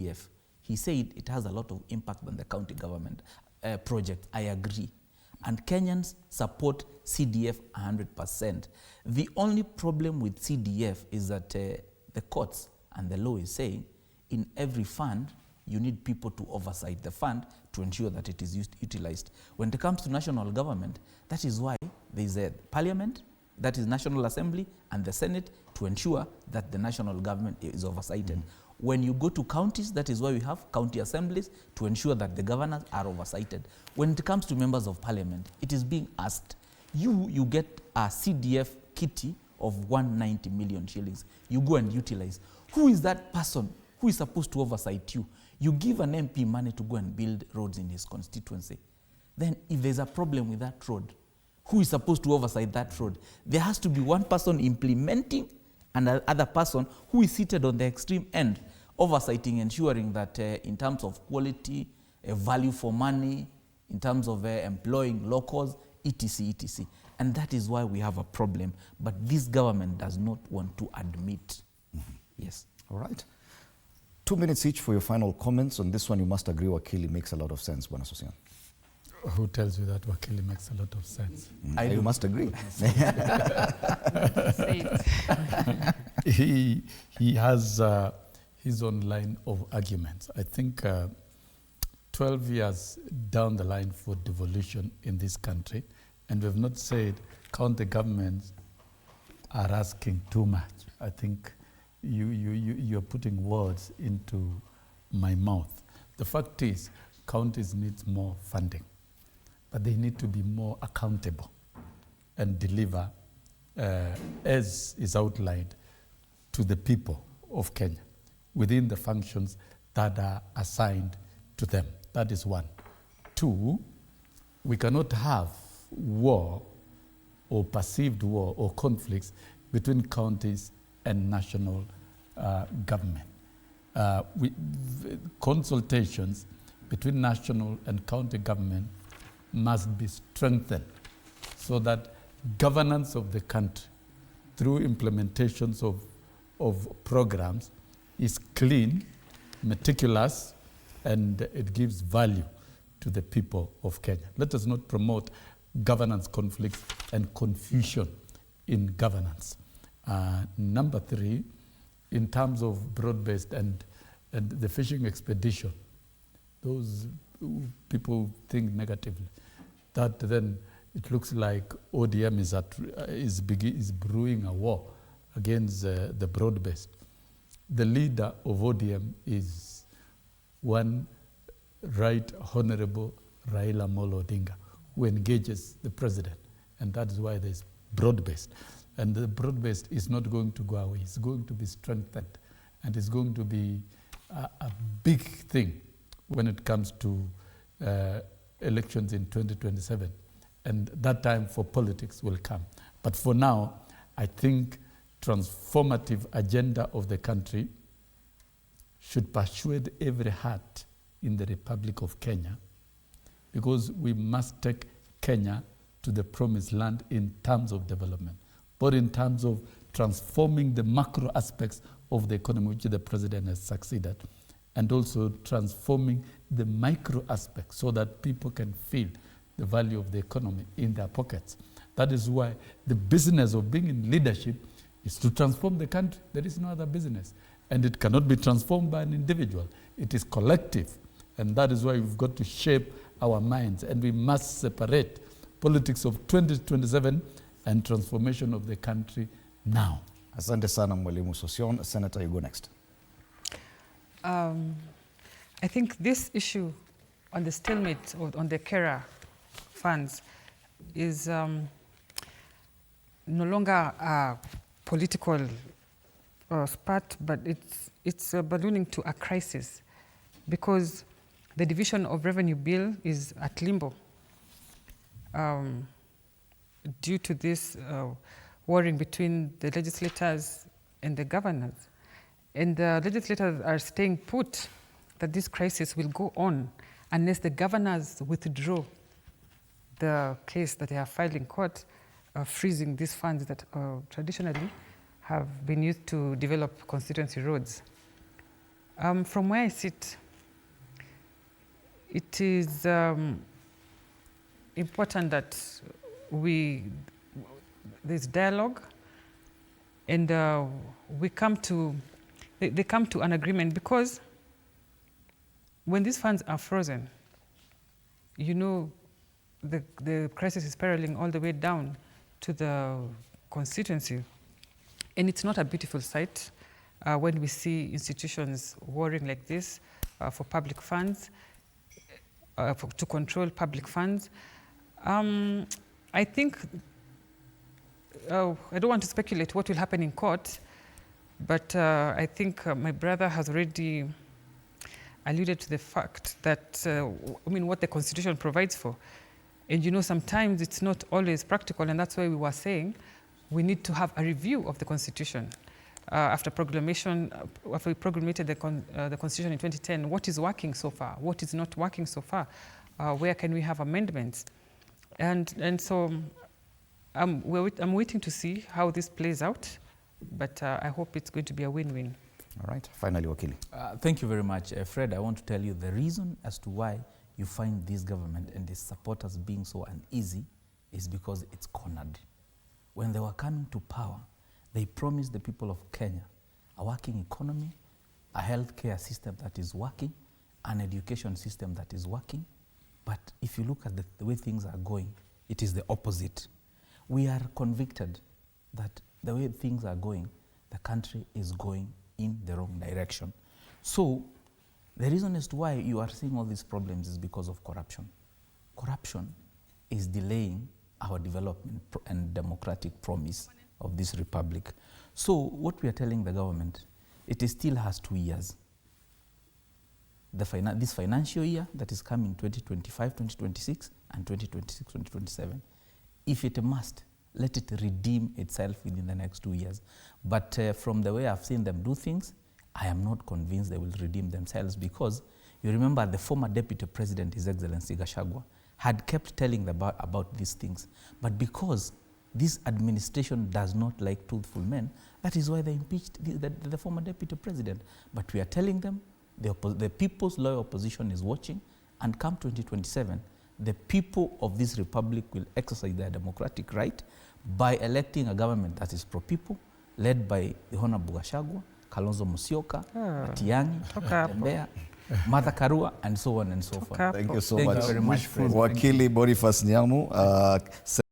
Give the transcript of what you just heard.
CDF. He said it has a lot of impact on the county government project. I agree. And Kenyans support CDF 100%. The only problem with CDF is that the courts and the law is saying in every fund, you need people to oversight the fund to ensure that it is utilized. When it comes to national government, that is why there is a parliament, that is National Assembly, and the Senate to ensure that the national government is oversighted. When you go to counties, that is why we have county assemblies to ensure that the governors are oversighted. When it comes to members of parliament, it is being asked, you get a CDF kitty of 190 million shillings. You go and utilize. Who is that person who is supposed to oversight you? You give an MP money to go and build roads in his constituency. Then if there's a problem with that road, who is supposed to oversight that road? There has to be one person implementing and another person who is seated on the extreme end, oversighting, ensuring that in terms of quality, value for money, in terms of employing locals, etc., etc. And that is why we have a problem. But this government does not want to admit. Yes. All right. 2 minutes each for your final comments. On this one, you must agree Wakili makes a lot of sense, Bwana Sosian. Who tells you that Wakili makes a lot of sense? You must agree. He has his own line of arguments. I think 12 years down the line for devolution in this country, and we've not said county governments are asking too much. I think you're putting words into my mouth. The fact is, counties need more funding, but they need to be more accountable and deliver as is outlined to the people of Kenya within the functions that are assigned to them. That is one. Two, we cannot have war or perceived war or conflicts between counties and national government. Consultations between national and county government must be strengthened so that governance of the country through implementations of programs is clean, meticulous, and it gives value to the people of Kenya. Let us not promote governance conflicts and confusion in governance. Number three, in terms of broad-based and the fishing expedition, those people think negatively. That then it looks like ODM is brewing a war against the broad-based. The leader of ODM is one Right Honorable Raila Amolo Odinga, who engages the president, and that is why there's broad-based. And the broad-based is not going to go away. It's going to be strengthened, and it's going to be a big thing when it comes to elections in 2027. And that time for politics will come. But for now, I think transformative agenda of the country should persuade every heart in the Republic of Kenya, because we must take Kenya to the promised land in terms of development, but in terms of transforming the macro aspects of the economy, which the president has succeeded, and also transforming the micro aspects so that people can feel the value of the economy in their pockets. That is why the business of being in leadership is to transform the country. There is no other business. And it cannot be transformed by an individual. It is collective. And that is why we've got to shape our minds. And we must separate politics of 2027 and transformation of the country now. Asante sana Mwalimu Sosian. Senator, you go next. I think this issue on the stalemate or on the Kera funds is no longer a political spat, but it's ballooning to a crisis because the division of revenue bill is at limbo due to this warring between the legislators and the governors. And the legislators are staying put that this crisis will go on unless the governors withdraw the case that they have filed in court, freezing these funds that traditionally have been used to develop constituency roads. From where I sit, it is important that there's dialogue, and they come to an agreement, because when these funds are frozen, you know, the crisis is spiraling all the way down to the constituency. And it's not a beautiful sight when we see institutions warring like this for public funds, to control public funds. I think, I don't want to speculate what will happen in court, but I think my brother has already alluded to the fact that, what the Constitution provides for. And you know, sometimes it's not always practical, and that's why we were saying we need to have a review of the Constitution. After proclamation, after we proclamated the Constitution in 2010, what is working so far? What is not working so far? Where can we have amendments? And so I'm waiting to see how this plays out, but I hope it's going to be a win-win. All right, finally, Wakili. Thank you very much. Fred, I want to tell you the reason as to why you find this government and its supporters being so uneasy is because it's cornered. When they were coming to power, they promised the people of Kenya a working economy, a healthcare system that is working, an education system that is working. But if you look at the way things are going, it is the opposite. We are convicted that the way things are going, the country is going in the wrong direction. So the reason as to why you are seeing all these problems is because of corruption. Corruption is delaying our development and democratic promise of this republic. So what we are telling the government, it still has 2 years. This financial year that is coming 2025, 2026, and 2026, 2027, if it must, let it redeem itself within the next 2 years. But from the way I've seen them do things, I am not convinced they will redeem themselves, because you remember the former Deputy President, His Excellency Gachagua, had kept telling about these things. But because this administration does not like truthful men, that is why they impeached the former Deputy President. But we are telling them, the people's loyal opposition is watching, and come 2027, the people of this republic will exercise their democratic right by electing a government that is pro-people, led by the Honorable Gachagua, Kalonzo Musyoka, Matiang'i, Tembea, Martha Karua, and so on and so forth. Thank you so Thank much. you very much, Fred. Wakili Boniface Nyamu.